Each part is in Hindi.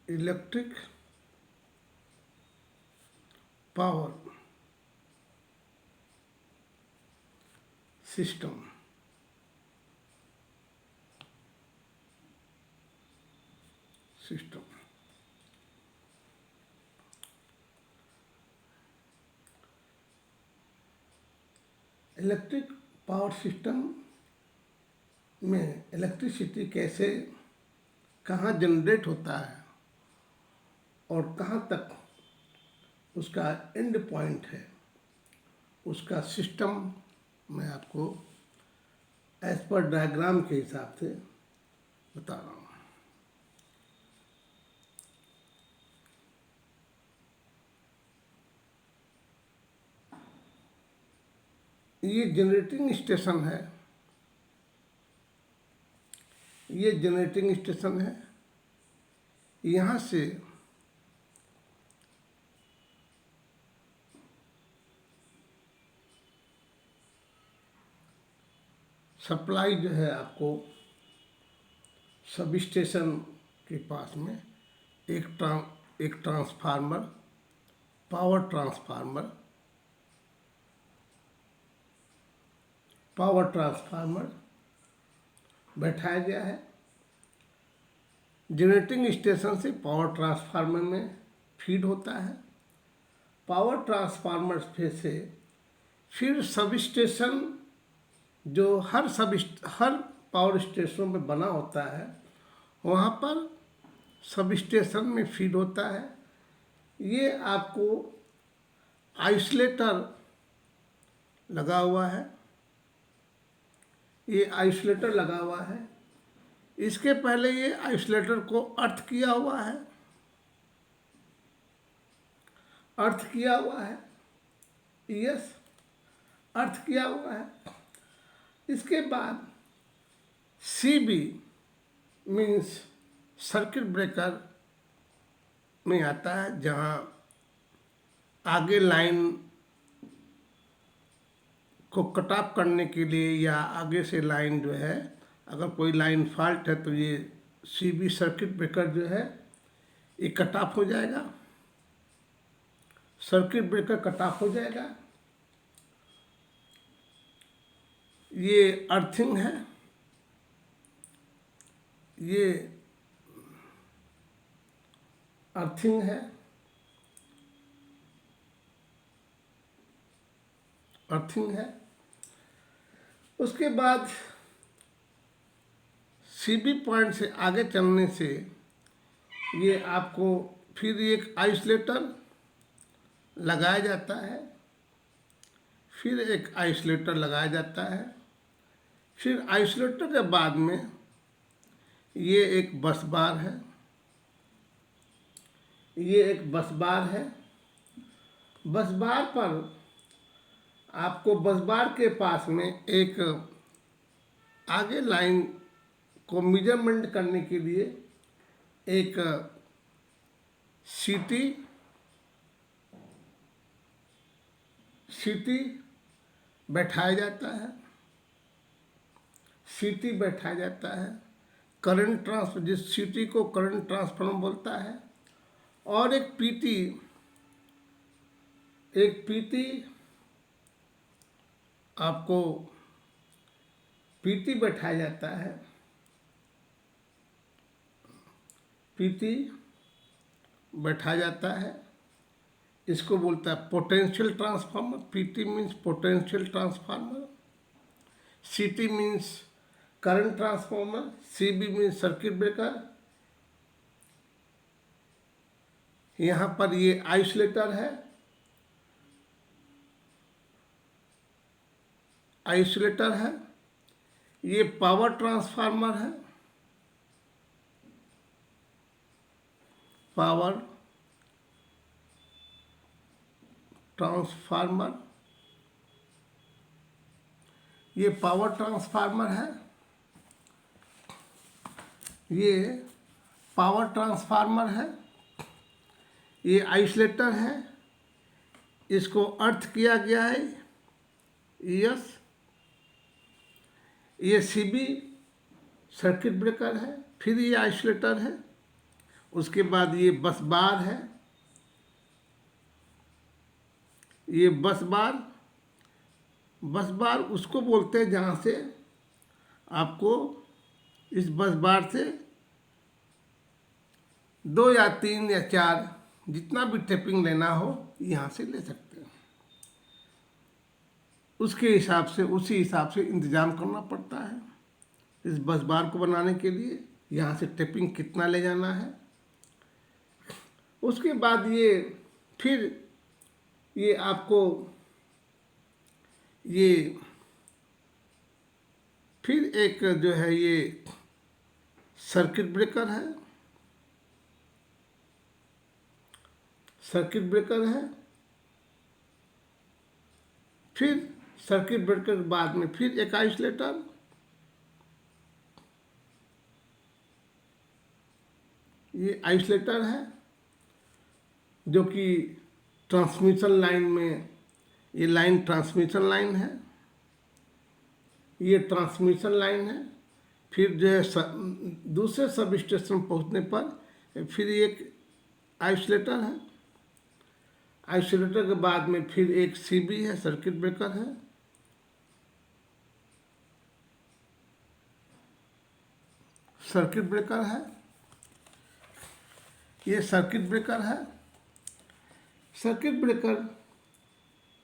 Electric power system electric power system में इलेक्ट्रिसिटी कैसे कहाँ जनरेट होता है और कहाँ तक उसका एंड पॉइंट है, उसका सिस्टम मैं आपको एज पर डायग्राम के हिसाब से बता रहा हूँ। ये जनरेटिंग स्टेशन है, ये जनरेटिंग स्टेशन है। यहाँ से सप्लाई जो है आपको सब स्टेशन के पास में एक ट्रांसफार्मर, पावर ट्रांसफार्मर बैठाया गया है। जनरेटिंग स्टेशन से पावर ट्रांसफार्मर में फीड होता है। पावर ट्रांसफार्मर से फिर सब स्टेशन जो हर पावर स्टेशन में बना होता है, वहाँ पर सब स्टेशन में फीड होता है। ये आपको आइसोलेटर लगा हुआ है, ये आइसोलेटर लगा हुआ है। इसके पहले ये आइसोलेटर को अर्थ किया हुआ है, यस, अर्थ किया हुआ है। इसके बाद CB मीन्स सर्किट ब्रेकर में आता है, जहाँ आगे लाइन को कट ऑफ करने के लिए या आगे से लाइन जो है, अगर कोई लाइन फॉल्ट है तो ये CB सर्किट ब्रेकर जो है ये कट ऑफ हो जाएगा, सर्किट ब्रेकर कट ऑफ हो जाएगा। ये अर्थिंग है, ये अर्थिंग है, उसके बाद CB पॉइंट से आगे चलने से ये आपको फिर एक आइसोलेटर लगाया जाता है, फिर एक आइसोलेटर लगाया जाता है। फिर आइसोलेटर के बाद में ये एक बस बार है, बस बार पर आपको बस बार के पास में एक आगे लाइन को मेजरमेंट करने के लिए एक सीटी बैठाया जाता है, करंट ट्रांसफर, जिस सीटी को करंट ट्रांसफार्मर बोलता है। और एक पीटी आपको पीटी बैठाया जाता है, इसको बोलता है potential transformer. PT means potential transformer, CT means current transformer, CB means circuit breaker. यहाँ पर ये आइसोलेटर है, ये पावर ट्रांसफार्मर है, ये पावर ट्रांसफार्मर है, ये आइसोलेटर है, इसको अर्थ किया गया है, यस। ये CB सर्किट ब्रेकर है, फिर ये आइसोलेटर है, उसके बाद ये बस बार है, ये बस बार उसको बोलते हैं जहाँ से आपको इस बस बार से 2 या 3 या 4 जितना भी टेपिंग लेना हो यहाँ से ले सकते हैं। उसके हिसाब से, उसी हिसाब से इंतज़ाम करना पड़ता है इस बस बार को बनाने के लिए, यहाँ से टेपिंग कितना ले जाना है। उसके बाद फिर ये आपको फिर एक जो है ये सर्किट ब्रेकर है, फिर सर्किट ब्रेकर के बाद में फिर एक आइसोलेटर, ये आइसोलेटर है जो कि ट्रांसमिशन लाइन में, ये लाइन ट्रांसमिशन लाइन है, ये ट्रांसमिशन लाइन है। फिर जो है दूसरे सब स्टेशन पहुंचने पर फिर एक आइसोलेटर है। आइसोलेटर के बाद में फिर एक सीबी है, सर्किट ब्रेकर है। सर्किट ब्रेकर है, ये सर्किट ब्रेकर है। सर्किट ब्रेकर,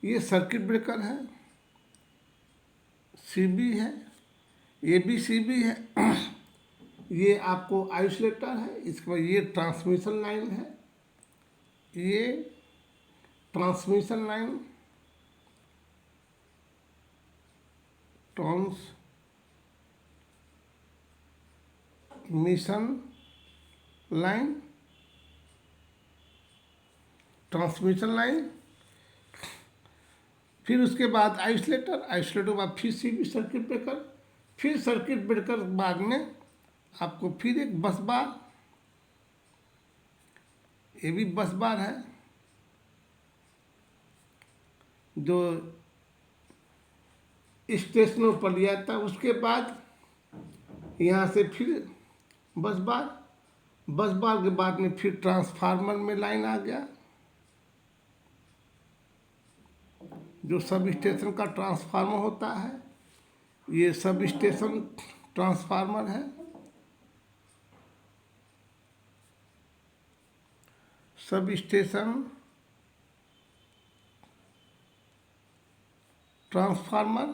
ये सर्किट ब्रेकर है, सीबी है, ये भी सीबी है। ये आपको आइसोलेटर है। इसके बाद ये ट्रांसमिशन लाइन है, ये ट्रांसमिशन लाइन, ट्रांसमिशन लाइन। फिर उसके बाद आइसोलेटर के बाद फिर सीबी, सर्किट ब्रेकर, फिर सर्किट ब्रेकर बाद में आपको फिर एक बस बार, ये भी बस बार है जो स्टेशनों पर लिया था। उसके बाद यहाँ से फिर बस बार के बाद में फिर ट्रांसफार्मर में लाइन आ गया, जो सब स्टेशन का ट्रांसफार्मर होता है, ये सब स्टेशन ट्रांसफार्मर है। Sub station transformer,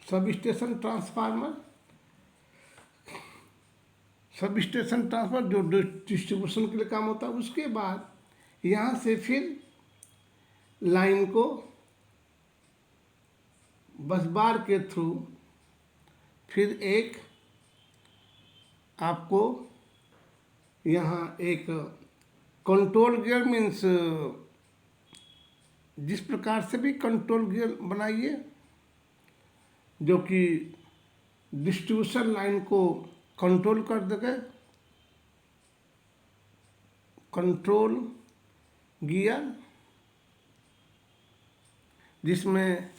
sub station transformer जो डिस्ट्रीब्यूशन के लिए काम होता है। उसके बाद यहाँ से फिर लाइन को बस बार के थ्रू फिर एक आपको यहाँ एक कंट्रोल गियर, मीन्स जिस प्रकार से भी कंट्रोल गियर बनाइए जो कि डिस्ट्रीब्यूशन लाइन को कंट्रोल कर देगा, कंट्रोल गियर, जिसमें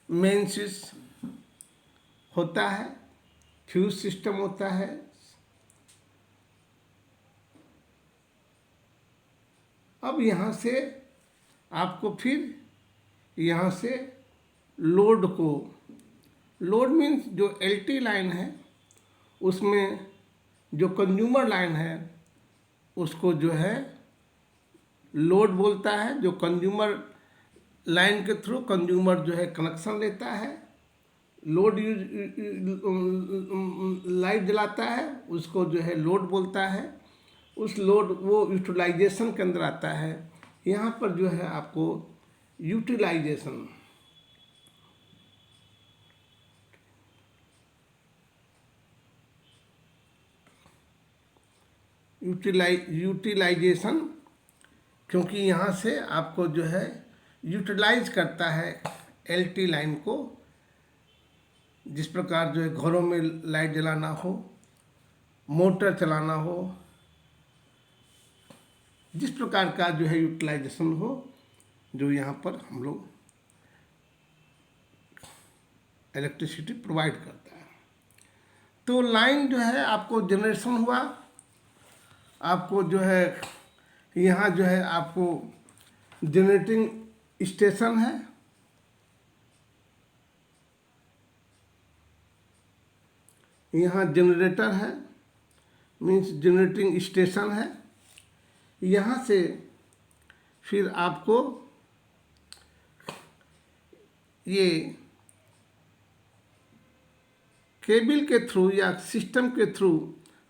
मेन स्विच होता है, फ्यूज सिस्टम होता है, अब यहाँ से आपको फिर यहाँ से लोड मीन्स जो एलटी लाइन है उसमें जो कंज्यूमर लाइन है उसको जो है लोड बोलता है। जो कंज्यूमर लाइन के थ्रू कंज्यूमर जो है कनेक्शन लेता है, लोड लाइट जलाता है, उसको जो है लोड बोलता है। उस लोड वो यूटिलाइजेशन के अंदर आता है। यहाँ पर जो है आपको यूटिलाइजेशन, क्योंकि यहाँ से आपको जो है यूटिलाइज करता है एलटी लाइन को। जिस प्रकार जो है घरों में लाइट जलाना हो, मोटर चलाना हो, जिस प्रकार का जो है यूटिलाइजेशन हो, जो यहाँ पर हम लोग इलेक्ट्रिसिटी प्रोवाइड करता है। तो लाइन जो है आपको जनरेशन हुआ, आपको जो है यहाँ जो है आपको जनरेटिंग स्टेशन है, यहाँ जनरेटर है, मीन्स जनरेटिंग स्टेशन है। यहाँ से फिर आपको ये केबल के थ्रू या सिस्टम के थ्रू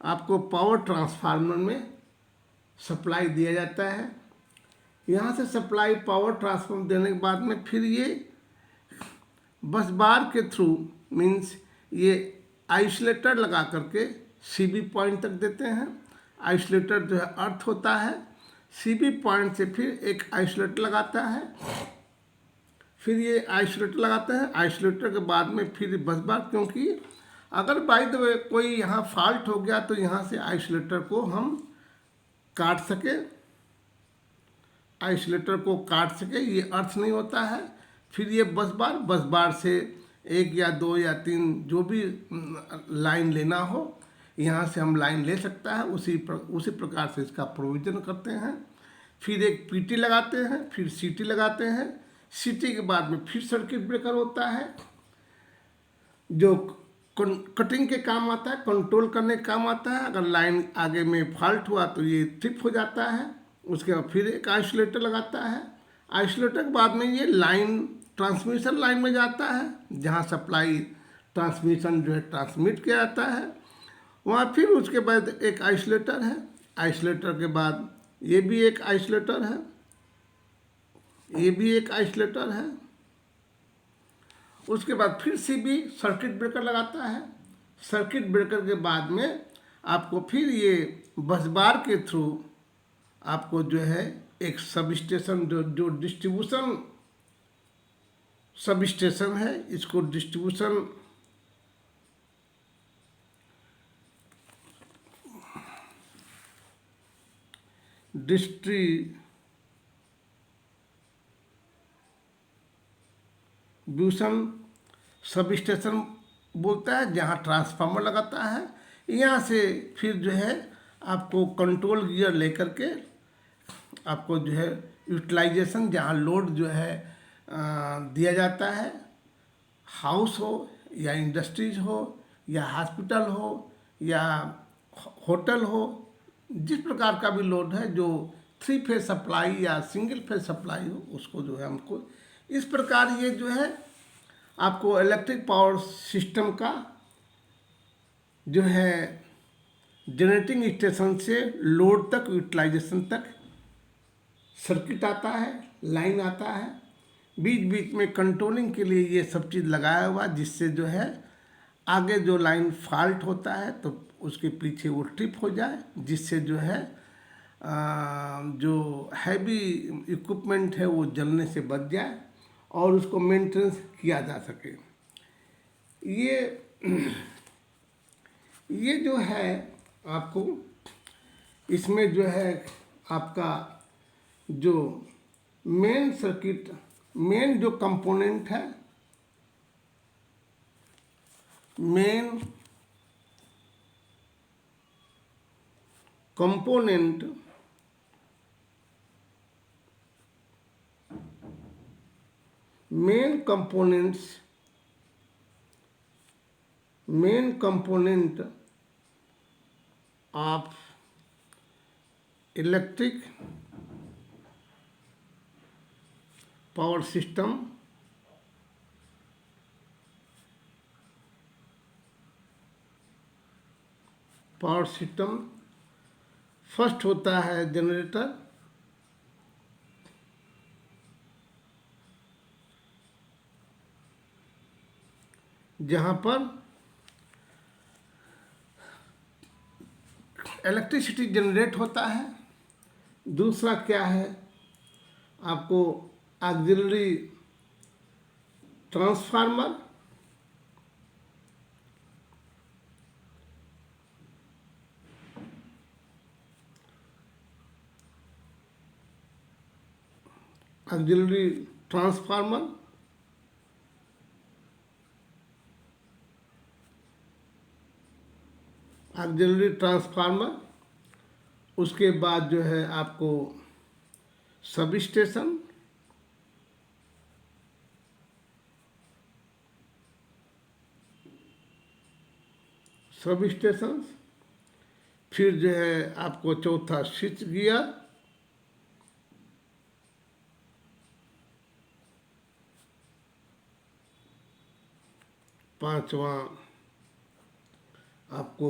आपको पावर ट्रांसफार्मर में सप्लाई दिया जाता है। यहाँ से सप्लाई पावर ट्रांसफार्मर देने के बाद में फिर ये बस बार के थ्रू मीन्स ये आइसोलेटर लगा करके सीबी पॉइंट तक देते हैं। आइसोलेटर जो है अर्थ होता है, सीबी पॉइंट से फिर एक आइसोलेटर लगाता है, फिर ये आइसोलेटर लगाता है। आइसोलेटर के बाद में फिर बस बार, क्योंकि अगर बाय द वे कोई यहाँ फॉल्ट हो गया तो यहाँ से आइसोलेटर को हम काट सके, आइसोलेटर को काट सके, ये अर्थ नहीं होता है। फिर ये बस बार से 1 या 2 या 3 जो भी लाइन लेना हो यहाँ से हम लाइन ले सकता है, उसी प्रकार से इसका प्रोविज़न करते हैं। फिर एक पीटी लगाते हैं, फिर सीटी लगाते हैं। सीटी के बाद में फिर सर्किट ब्रेकर होता है जो कटिंग के काम आता है, कंट्रोल करने के काम आता है। अगर लाइन आगे में फॉल्ट हुआ तो ये ट्रिप हो जाता है। उसके बाद फिर एक आइसोलेटर लगाता है। आइसोलेटर के बाद में ये लाइन ट्रांसमिशन लाइन में जाता है, जहाँ सप्लाई ट्रांसमिशन जो है ट्रांसमिट किया जाता है। वहाँ फिर उसके बाद एक आइसोलेटर है। आइसोलेटर के बाद ये भी एक आइसोलेटर है, ये भी एक आइसोलेटर है। उसके बाद फिर सीबी सर्किट ब्रेकर लगाता है। सर्किट ब्रेकर के बाद में आपको फिर ये बस बार के थ्रू आपको जो है एक सब स्टेशन जो डिस्ट्रीब्यूशन सब स्टेशन है, इसको डिस्ट्रीब्यूशन सब स्टेशन बोलता है, जहाँ ट्रांसफार्मर लगाता है। यहाँ से फिर जो है आपको कंट्रोल गियर लेकर के आपको जो है यूटिलाइजेशन, जहाँ लोड जो है दिया जाता है, हाउस हो या इंडस्ट्रीज हो या हॉस्पिटल हो या होटल हो, जिस प्रकार का भी लोड है, जो 3 फेज सप्लाई या सिंगल फेज सप्लाई हो, उसको जो है हमको इस प्रकार ये जो है आपको इलेक्ट्रिक पावर सिस्टम का जो है जनरेटिंग स्टेशन से लोड तक, यूटिलाइजेशन तक सर्किट आता है, लाइन आता है। बीच बीच में कंट्रोलिंग के लिए ये सब चीज़ लगाया हुआ, जिससे जो है आगे जो लाइन फॉल्ट होता है तो उसके पीछे वो ट्रिप हो जाए, जिससे जो है जो हैवी इक्विपमेंट है वो जलने से बच जाए और उसको मेंटेनेंस किया जा सके। ये जो है आपको इसमें जो है आपका जो मेन सर्किट, मेन जो कंपोनेंट है, main component main component of electric power system first होता है जनरेटर, जहाँ पर इलेक्ट्रिसिटी जनरेट होता है। दूसरा क्या है आपको ऑक्सिलरी ट्रांसफार्मर, ऑक्सिलरी ट्रांसफार्मर, उसके बाद जो है आपको सब स्टेशन, फिर जो है आपको चौथा स्विच गियर, पांचवा आपको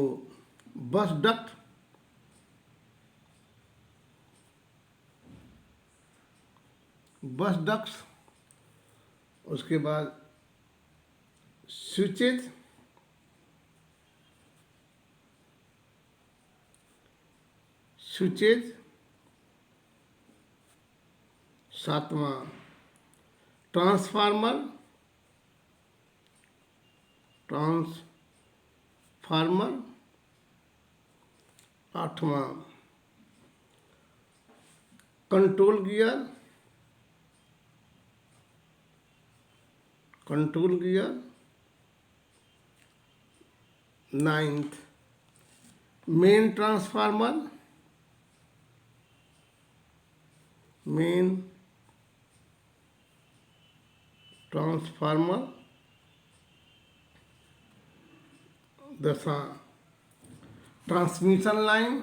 बस डक्ट, उसके बाद स्विचेज, सातवां ट्रांसफार्मर, आठवां control gear, ninth main transformer, दसवां ट्रांसमिशन लाइन,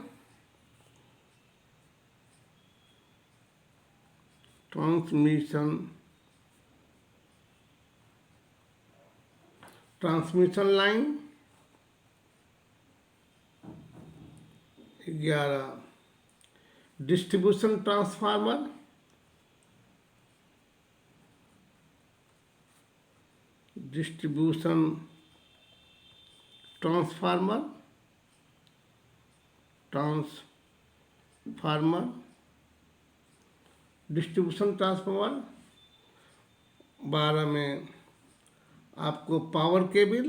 ग्यारह डिस्ट्रीब्यूशन ट्रांसफार्मर, डिस्ट्रीब्यूशन ट्रांसफार्मर। 12 में आपको power cable,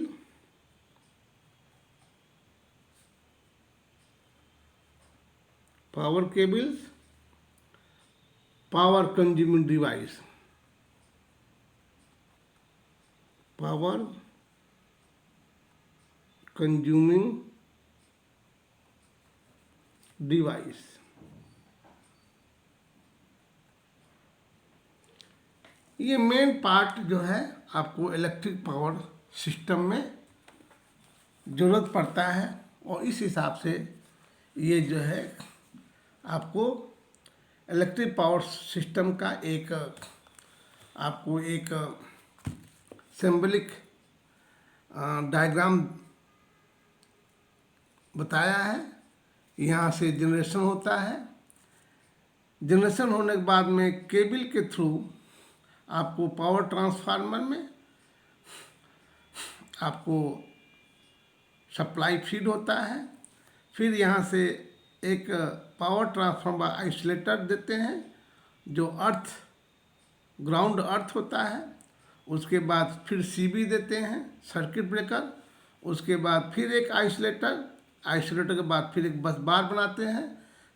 power consuming device, ये मेन पार्ट जो है आपको इलेक्ट्रिक पावर सिस्टम में ज़रूरत पड़ता है, और इस हिसाब से ये जो है आपको इलेक्ट्रिक पावर सिस्टम का आपको एक सिंबलिक डायग्राम बताया है। यहाँ से जनरेशन होता है, जनरेशन होने के बाद में केबल के थ्रू आपको पावर ट्रांसफार्मर में आपको सप्लाई फीड होता है। फिर यहाँ से एक पावर ट्रांसफार्मर आइसोलेटर देते हैं जो ग्राउंड अर्थ होता है। उसके बाद फिर सीबी देते हैं, सर्किट ब्रेकर। उसके बाद फिर एक आइसोलेटर के बाद फिर एक बस बार बनाते हैं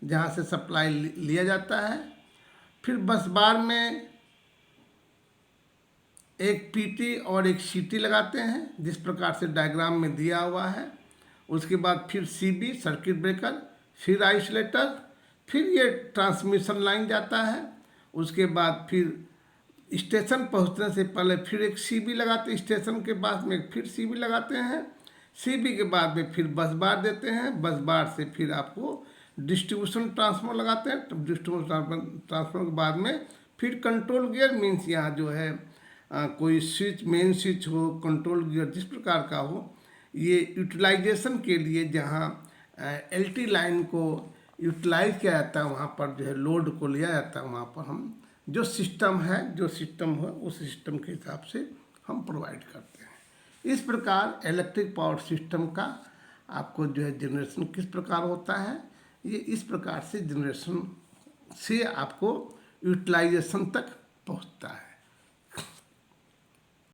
जहाँ से सप्लाई लिया जाता है। फिर बस बार में एक पीटी और एक सीटी लगाते हैं जिस प्रकार से डायग्राम में दिया हुआ है। उसके बाद फिर सीबी सर्किट ब्रेकर, फिर आइसोलेटर, फिर ये ट्रांसमिशन लाइन जाता है। उसके बाद फिर स्टेशन पहुंचने से पहले फिर एक सीबी लगाते हैं, स्टेशन के बाद में फिर सीबी लगाते हैं। सीबी के बाद में फिर बस बार देते हैं, बस बार से फिर आपको डिस्ट्रीब्यूशन ट्रांसफार्मर लगाते हैं। डिस्ट्रीब्यूशन ट्रांसफार्मर के बाद में फिर कंट्रोल गियर, मीन्स यहाँ जो है कोई स्विच, मेन स्विच हो, कंट्रोल गियर जिस प्रकार का हो, ये यूटिलाइजेशन के लिए जहाँ एलटी लाइन को यूटिलाइज किया जाता है वहाँ पर जो है लोड को लिया जाता है, वहाँ पर हम जो सिस्टम हो उस सिस्टम के हिसाब से हम प्रोवाइड करते हैं। इस प्रकार इलेक्ट्रिक पावर सिस्टम का आपको जो है जनरेशन किस प्रकार होता है, ये इस प्रकार से जनरेशन से आपको यूटिलाइजेशन तक पहुँचता है।